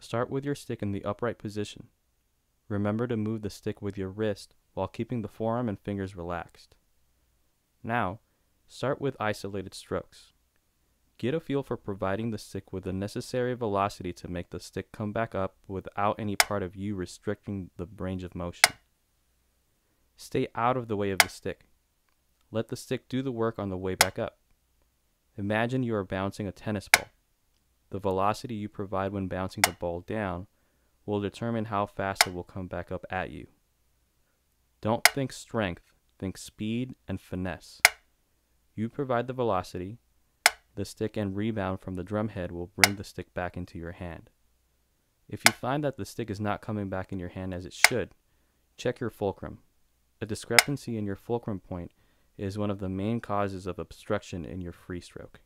Start with your stick in the upright position. Remember to move the stick with your wrist while keeping the forearm and fingers relaxed. Now, start with isolated strokes. Get a feel for providing the stick with the necessary velocity to make the stick come back up without any part of you restricting the range of motion. Stay out of the way of the stick. Let the stick do the work on the way back up. Imagine you are bouncing a tennis ball. The velocity you provide when bouncing the ball down will determine how fast it will come back up at you. Don't think strength, think speed and finesse. You provide the velocity, the stick and rebound from the drum head will bring the stick back into your hand. If you find that the stick is not coming back in your hand as it should, check your fulcrum. A discrepancy in your fulcrum point is one of the main causes of obstruction in your free stroke.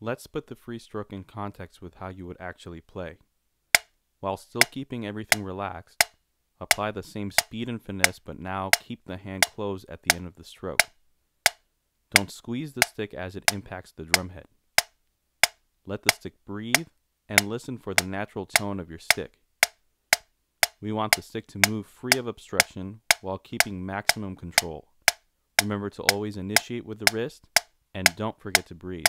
Let's put the free stroke in context with how you would actually play. While still keeping everything relaxed, apply the same speed and finesse, but now keep the hand closed at the end of the stroke. Don't squeeze the stick as it impacts the drum head. Let the stick breathe and listen for the natural tone of your stick. We want the stick to move free of obstruction while keeping maximum control. Remember to always initiate with the wrist and don't forget to breathe.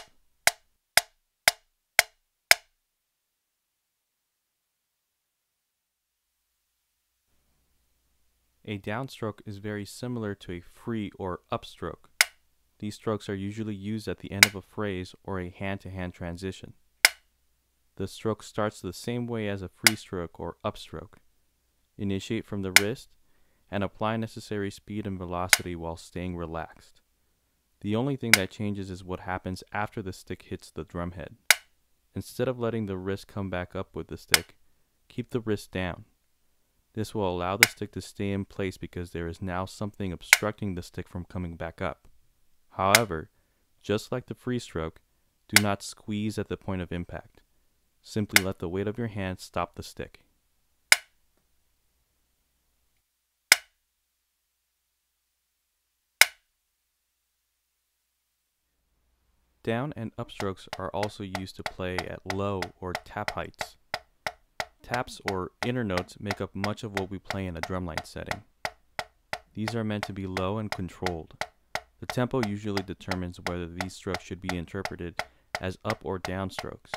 A downstroke is very similar to a free or upstroke. These strokes are usually used at the end of a phrase or a hand-to-hand transition. The stroke starts the same way as a free stroke or upstroke. Initiate from the wrist and apply necessary speed and velocity while staying relaxed. The only thing that changes is what happens after the stick hits the drum head. Instead of letting the wrist come back up with the stick, keep the wrist down. This will allow the stick to stay in place because there is now something obstructing the stick from coming back up. However, just like the free stroke, do not squeeze at the point of impact. Simply let the weight of your hand stop the stick. Down and upstrokes are also used to play at low or tap heights. Taps or inner notes make up much of what we play in a drumline setting. These are meant to be low and controlled. The tempo usually determines whether these strokes should be interpreted as up or down strokes.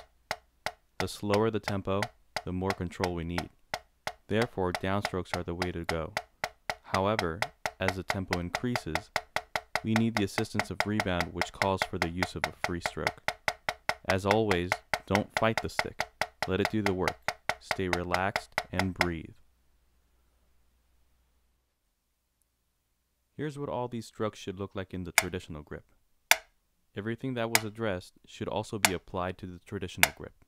The slower the tempo, the more control we need. Therefore, downstrokes are the way to go. However, as the tempo increases, we need the assistance of rebound, which calls for the use of a free stroke. As always, don't fight the stick. Let it do the work. Stay relaxed and breathe. Here's what all these strokes should look like in the traditional grip. Everything that was addressed should also be applied to the traditional grip.